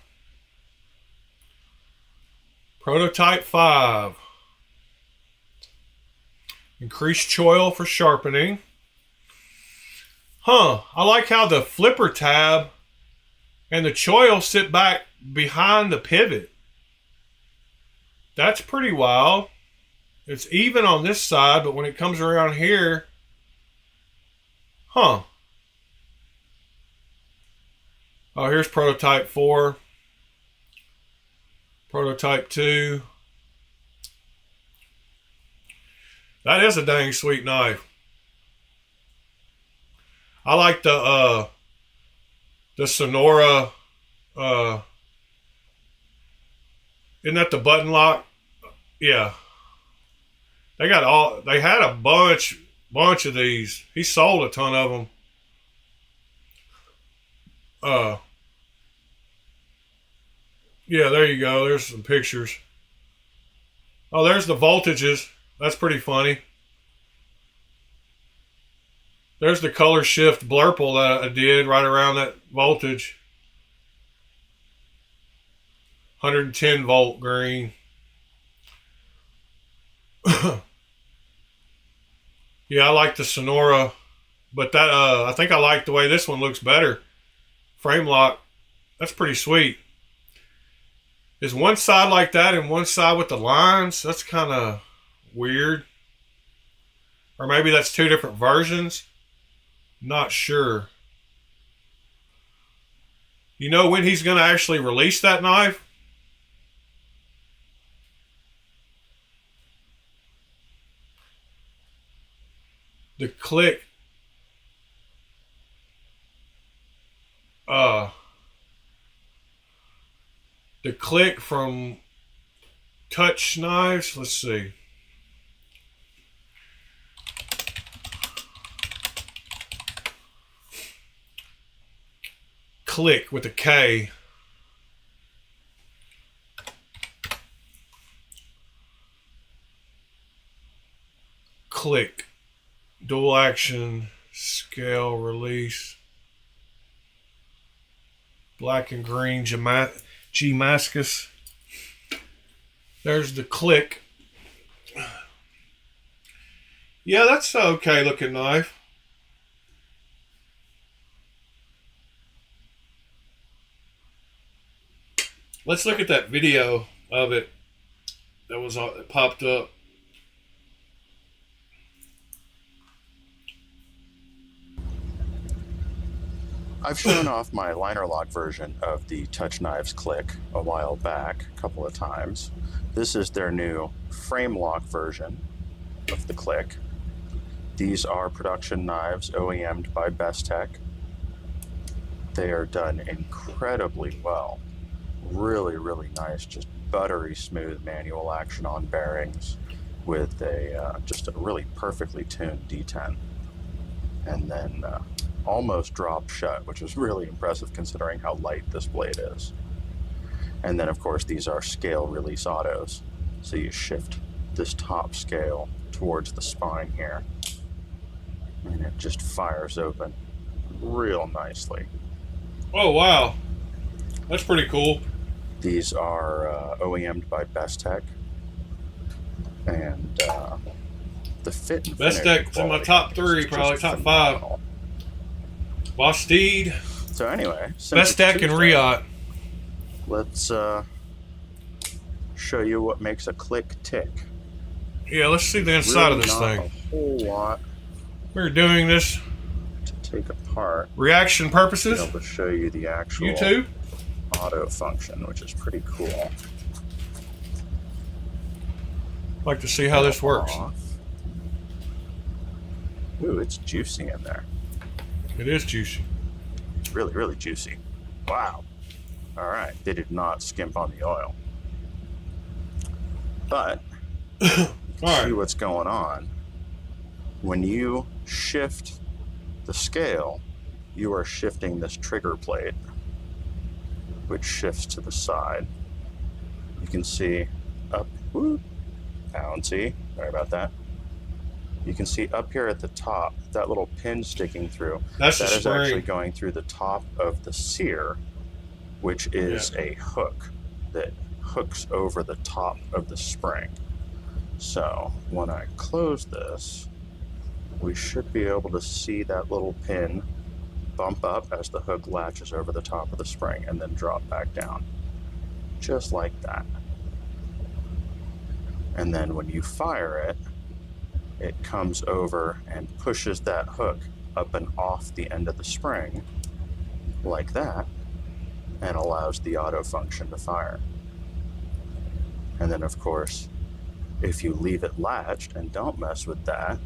A: Prototype 5. Increased choil for sharpening. Huh, I like how the flipper tab and the choil sit back behind the pivot. That's pretty wild. It's even on this side, but when it comes around here, huh. Oh, here's prototype 4. Prototype 2. That is a dang sweet knife. I like the Sonora. Isn't that the button lock? Yeah. They had a bunch of these. He sold a ton of them. Yeah, there you go. There's some pictures. Oh, there's the voltages. That's pretty funny. There's the color shift blurple that I did right around that voltage. 110 volt green. Yeah, I like the Sonora, but that I think I like the way this one looks better. Frame lock. That's pretty sweet. Is one side like that and one side with the lines? That's kind of weird. Or maybe that's two different versions. Not sure. You know when he's going to actually release that knife? The click. The click from Touch Knives. Let's see. Click with a K. Click. Dual action. Scale release. Black and green Damascus. There's the click. Yeah, that's an okay looking knife. Let's look at that video of it that popped up.
B: I've shown off my liner lock version of the Touch Knives Click a while back, a couple of times. This is their new frame lock version of the Click. These are production knives OEM'd by Bestech. They are done incredibly well. Really, really nice, just buttery smooth manual action on bearings with just a really perfectly tuned D10. And then almost dropped shut, which is really impressive considering how light this blade is. And then of course these are scale release autos. So you shift this top scale towards the spine here and it just fires open real nicely.
A: Oh, wow. That's pretty cool.
B: These are OEM'd by Bestech, and the fit and finish
A: Bestech's in my top three, probably top five. Bastide,
B: So anyway,
A: Bestech, and Riot.
B: Let's show you what makes a click tick.
A: Yeah, let's see the inside of this thing.
B: A whole lot
A: We're doing this
B: to take apart.
A: reaction purposes.
B: I'll be able to show you the actual
A: YouTube
B: auto function, which is pretty cool.
A: like to see how this works.
B: Ooh, it's juicy in there.
A: It is juicy.
B: It's really, really juicy. Wow. All right, they did not skimp on the oil. But see what's going on. When you shift the scale, you are shifting this trigger plate, which shifts to the side. You can see up, bouncy, sorry about that. You can see up here at the top, that little pin sticking through.
A: That
B: is actually going through the top of the sear, which is a hook that hooks over the top of the spring. So when I close this, we should be able to see that little pin bump up as the hook latches over the top of the spring and then drop back down, just like that. And then when you fire it, it comes over and pushes that hook up and off the end of the spring like that and allows the auto function to fire. And then of course, if you leave it latched and don't mess with that,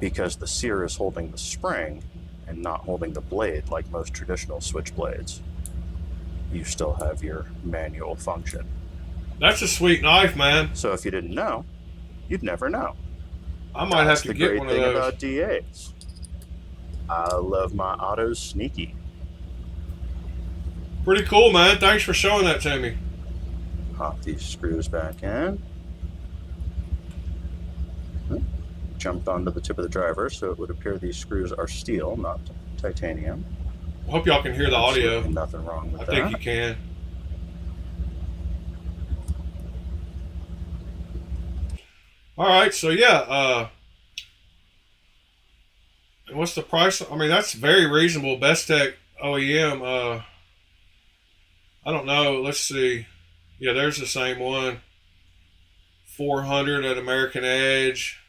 B: because the sear is holding the spring and not holding the blade like most traditional switch blades, you still have your manual function.
A: That's a sweet knife, man.
B: So if you didn't know, you'd never know.
A: I might have to get one of those.
B: That's the great thing about DAs. I love my autos sneaky.
A: Pretty cool, man. Thanks for showing that to me.
B: Pop these screws back in. Jumped onto the tip of the driver, so it would appear these screws are steel, not titanium.
A: I hope y'all can hear the audio.
B: Nothing wrong with that.
A: I think you can. All right, so yeah, what's the price? I mean, that's very reasonable. Bestech OEM. I don't know. Let's see. Yeah, there's the same one. 400 at American Edge.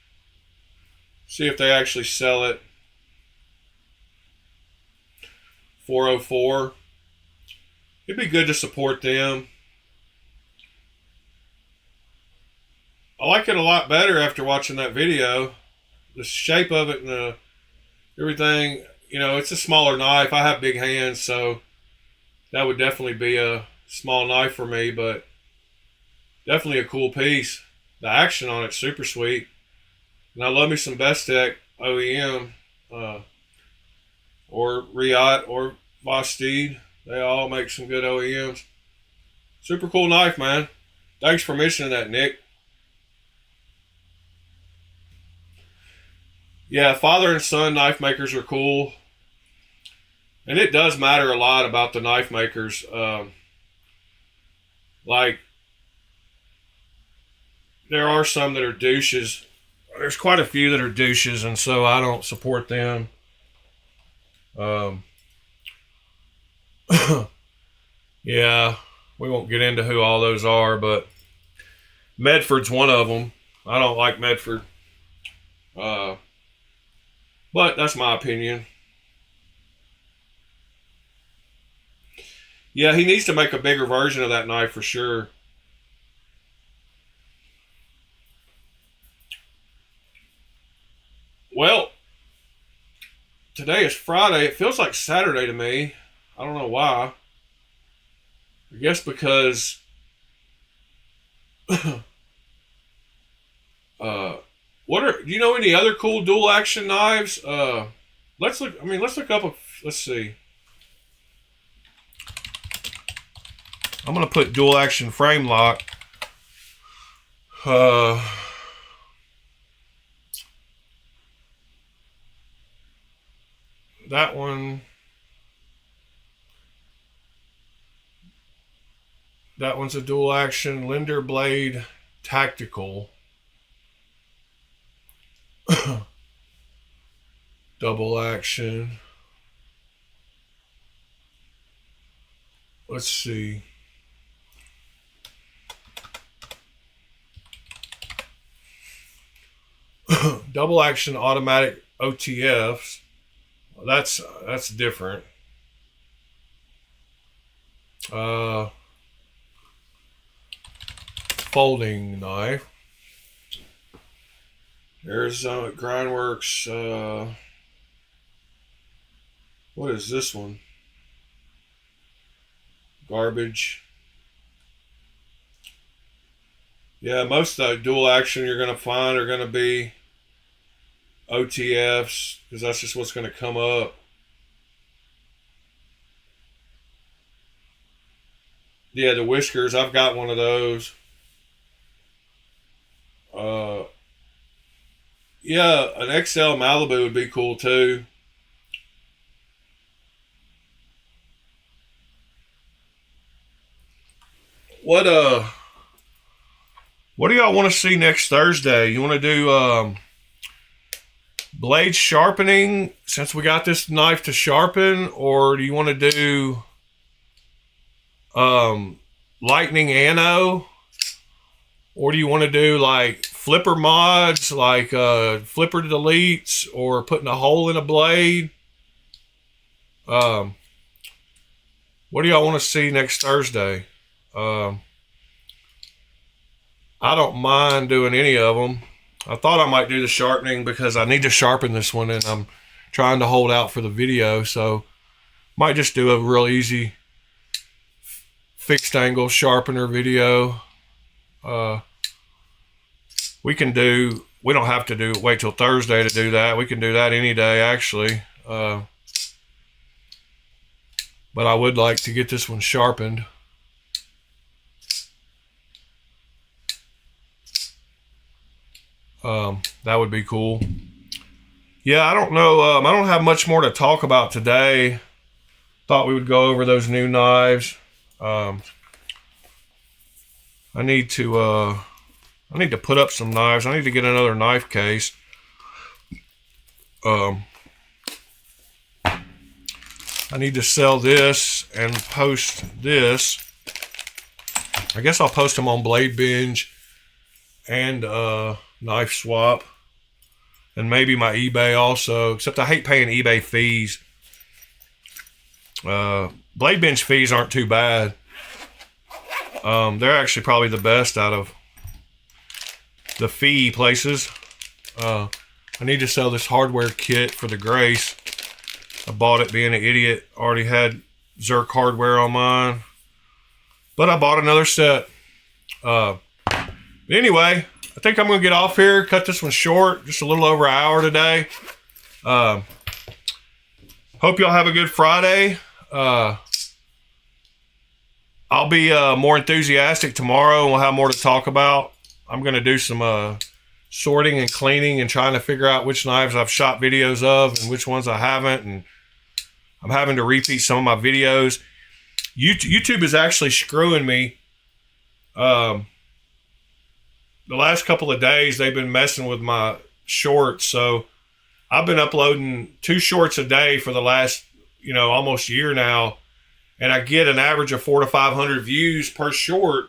A: See if they actually sell it. 404. It'd be good to support them. I like it a lot better after watching that video. The shape of it and everything, you know, it's a smaller knife. I have big hands, so that would definitely be a small knife for me, but definitely a cool piece. The action on it's super sweet. And I love me some Bestech OEM or Riot or Bastide. They all make some good OEMs. Super cool knife, man. Thanks for mentioning that, Nick. Yeah, father and son knife makers are cool. And it does matter a lot about the knife makers. Like, there are some that are douches. There's quite a few that are douches, and so I don't support them. Yeah, we won't get into who all those are, but Medford's one of them. I don't like Medford. But that's my opinion. Yeah, he needs to make a bigger version of that knife for sure. Well, today is Friday. It feels like Saturday to me. I don't know why. I guess because uh do you know any other cool dual action knives? Let's look. I mean, let's look up. Let's see. I'm gonna put dual action frame lock. Uh, that one. That one's a dual action Linder blade tactical. Double action. Let's see. Double action automatic OTFs. That's different. Folding knife. There's Grindworks. What is this one? Garbage. Yeah, most of the dual action you're going to find are going to be OTFs because that's just what's going to come up. Yeah, the whiskers. I've got one of those. Yeah, an XL Malibu would be cool too. What What do y'all want to see next Thursday? You want to do blade sharpening since we got this knife to sharpen, or do you want to do lightning anno, or do you want to do like flipper mods, like flipper deletes, or putting a hole in a blade? What do y'all want to see next Thursday? I don't mind doing any of them. I thought I might do the sharpening because I need to sharpen this one and I'm trying to hold out for the video, so might just do a real easy fixed angle sharpener video. We don't have to wait till Thursday to do that. We can do that any day actually. But I would like to get this one sharpened. That would be cool. Yeah, I don't know. I don't have much more to talk about today. Thought we would go over those new knives. I need to put up some knives. I need to get another knife case. I need to sell this and post this. I guess I'll post them on Blade Binge and Knife Swap, and maybe my eBay also, except I hate paying eBay fees. Blade Bench fees aren't too bad. They're actually probably the best out of the fee places. I need to sell this hardware kit for the Grace. I bought it being an idiot. Already had Zerk hardware on mine, but I bought another set. Anyway, I think I'm going to get off here, cut this one short, just a little over an hour today. Hope y'all have a good Friday. I'll be more enthusiastic tomorrow, and we'll have more to talk about. I'm going to do some sorting and cleaning and trying to figure out which knives I've shot videos of and which ones I haven't, and I'm having to repeat some of my videos. YouTube is actually screwing me. The last couple of days, they've been messing with my shorts. So I've been uploading 2 shorts a day for the last, almost year now. And I get an average of 400 to 500 views per short.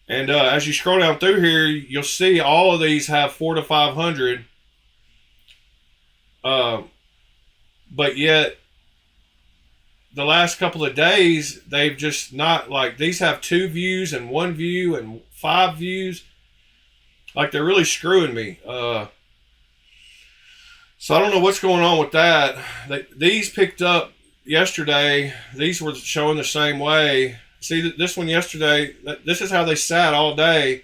A: And as you scroll down through here, you'll see all of these have 400 to 500. But yet, the last couple of days, they've just not, like, these have 2 views and 1 view and 5 views. Like, they're really screwing me. So I don't know what's going on with that. These picked up yesterday. These were showing the same way. See, this one yesterday, this is how they sat all day.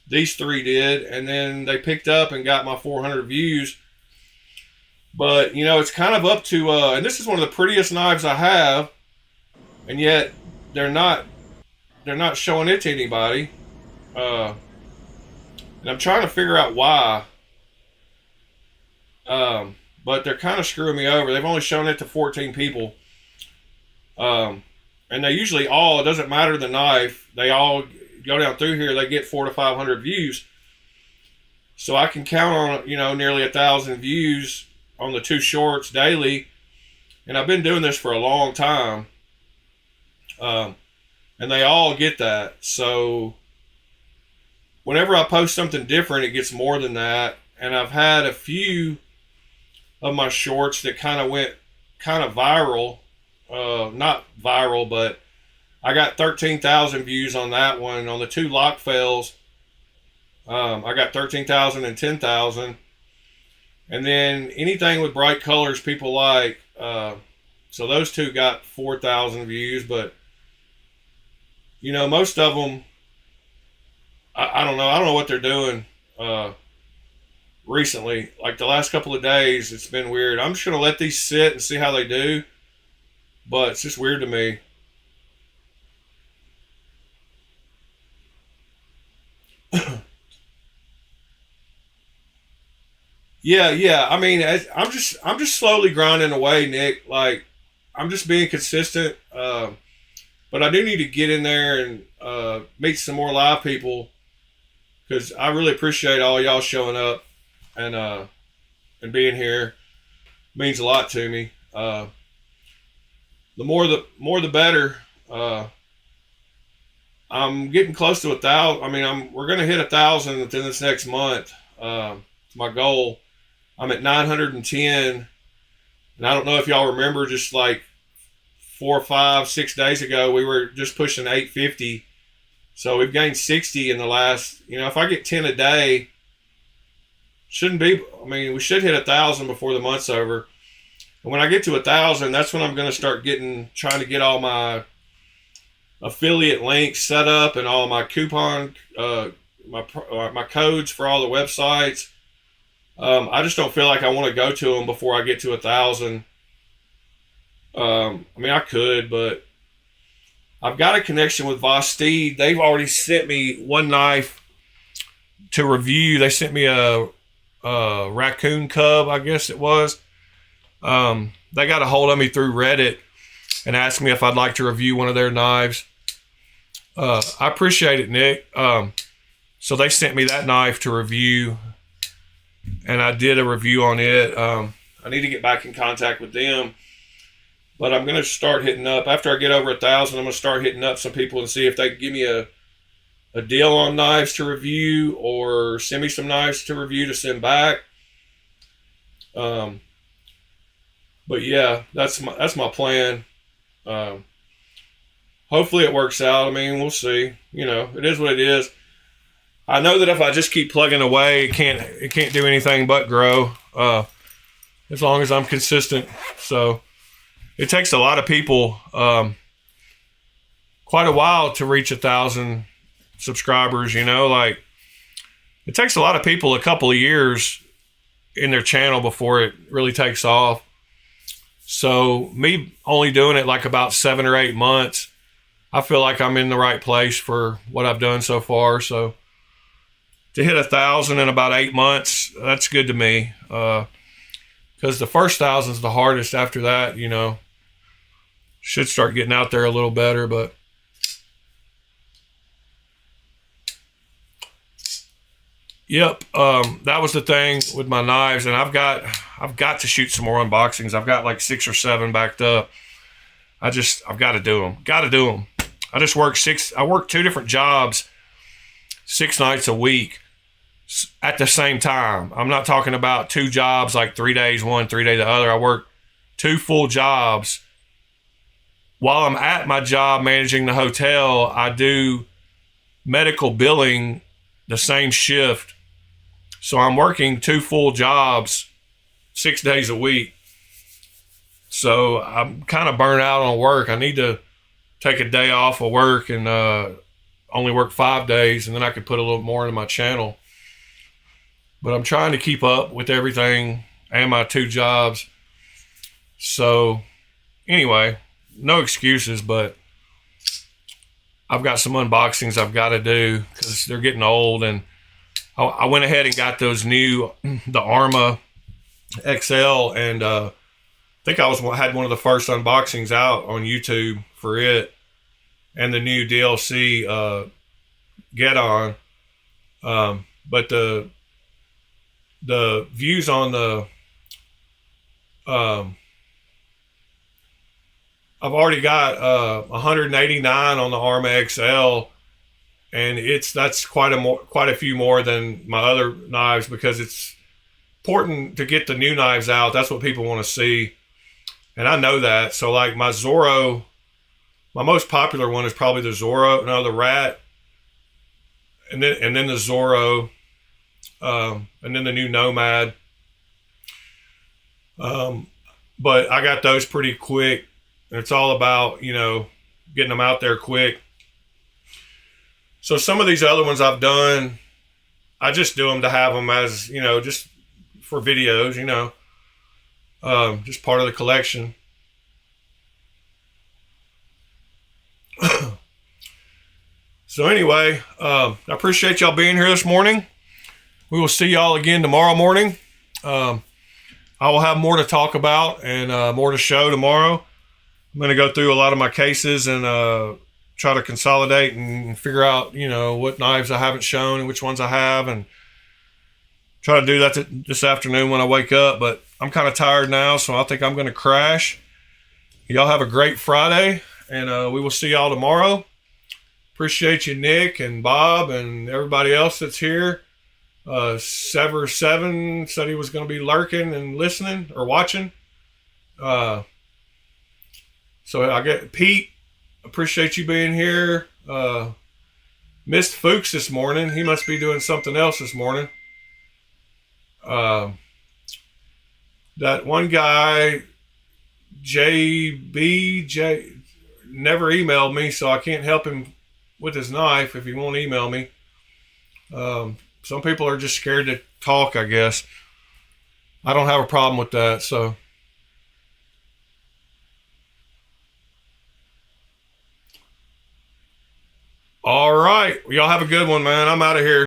A: These 3 did. And then they picked up and got my 400 views. But, you know, it's kind of up to, and this is one of the prettiest knives I have. And yet, they're not showing it to anybody. And I'm trying to figure out why. But they're kind of screwing me over. They've only shown it to 14 people. And they usually all, it doesn't matter the knife, they all go down through here, they get 400 to 500 views. So I can count on, you know, nearly 1,000 views on the 2 shorts daily. And I've been doing this for a long time. And they all get that. So whenever I post something different, it gets more than that. And I've had a few of my shorts that kind of went kind of viral. Not viral, but I got 13,000 views on that one. On the 2 lock fails, I got 13,000 and 10,000. And then anything with bright colors people like. So those 2 got 4,000 views. But, you know, most of them, I don't know. I don't know what they're doing recently. Like the last couple of days, it's been weird. I'm just going to let these sit and see how they do. But it's just weird to me. Yeah. I mean, I'm just slowly grinding away, Nick. Like, I'm just being consistent. But I do need to get in there and meet some more live people, because I really appreciate all y'all showing up and being here. It means a lot to me. The more the better. I'm getting close to 1,000. I mean, we're gonna hit 1,000 within this next month. It's my goal. I'm at 910, and I don't know if y'all remember, just like 4, 5, 6 days ago, we were just pushing 850. So we've gained 60 in the last. You know, if I get 10 a day, shouldn't be. I mean, we should hit 1,000 before the month's over. And when I get to 1,000, that's when I'm going to start trying to get all my affiliate links set up and all my coupon, my codes for all the websites. I just don't feel like I want to go to them before I get to 1,000. I mean, I could, but I've got a connection with Vosteed. They've already sent me one knife to review. They sent me a raccoon cub, I guess it was. They got a hold of me through Reddit and asked me if I'd like to review one of their knives. I appreciate it, Nick. So they sent me that knife to review, and I did a review on it. I need to get back in contact with them, but I'm going to start hitting up. After I get over 1,000, I'm going to start hitting up some people and see if they can give me a deal on knives to review, or send me some knives to review to send back. But yeah, that's my plan. Hopefully it works out. I mean, we'll see. You know, it is what it is. I know that if I just keep plugging away, it can't do anything but grow. As long as I'm consistent. So it takes a lot of people quite a while to reach 1,000 subscribers. You know, like, it takes a lot of people a couple of years in their channel before it really takes off. So me only doing it like about 7 or 8 months, I feel like I'm in the right place for what I've done so far. So to hit 1,000 in about 8 months, that's good to me. Because the first 1,000 is the hardest. After that, you know, should start getting out there a little better. But yep, that was the thing with my knives, and I've got to shoot some more unboxings. I've got like 6 or 7 backed up. I've got to do them. I work 2 different jobs, 6 nights a week at the same time. I'm not talking about 2 jobs, like 3 days one, 3 days the other. I work 2 full jobs while I'm at my job managing the hotel, I do medical billing the same shift. So I'm working 2 full jobs 6 days a week. So I'm kind of burnt out on work. I need to take a day off of work and only work 5 days, and then I could put a little more into my channel. But I'm trying to keep up with everything and my 2 jobs. So anyway, no excuses, but I've got some unboxings I've got to do because they're getting old. And I went ahead and got those new, the Arma XL, and I think had one of the first unboxings out on YouTube for it, and the new DLC Get On. But the views on the I've already got 189 on the Arma XL, and that's quite a few more than my other knives, because it's important to get the new knives out. That's what people want to see, and I know that. So like my Zorro, my most popular one is probably the Zorro, no, the Rat, and then the Zorro, and then the new Nomad. But I got those pretty quick. It's all about, getting them out there quick. So some of these other ones I've done, I just do them to have them as, just for videos, just part of the collection. So anyway, I appreciate y'all being here this morning. We will see y'all again tomorrow morning. I will have more to talk about and more to show tomorrow. I'm going to go through a lot of my cases and try to consolidate and figure out, what knives I haven't shown and which ones I have, and try to do that this afternoon when I wake up. But I'm kind of tired now, so I think I'm going to crash. Y'all have a great Friday, and we will see y'all tomorrow. Appreciate you, Nick and Bob and everybody else that's here. Sever7 said he was going to be lurking and listening or watching. So I get Pete. Appreciate you being here. Missed Fuchs this morning. He must be doing something else this morning. That one guy, JBJ, never emailed me, so I can't help him with his knife if he won't email me. Some people are just scared to talk, I guess. I don't have a problem with that, so. All right. Well, y'all have a good one, man. I'm out of here.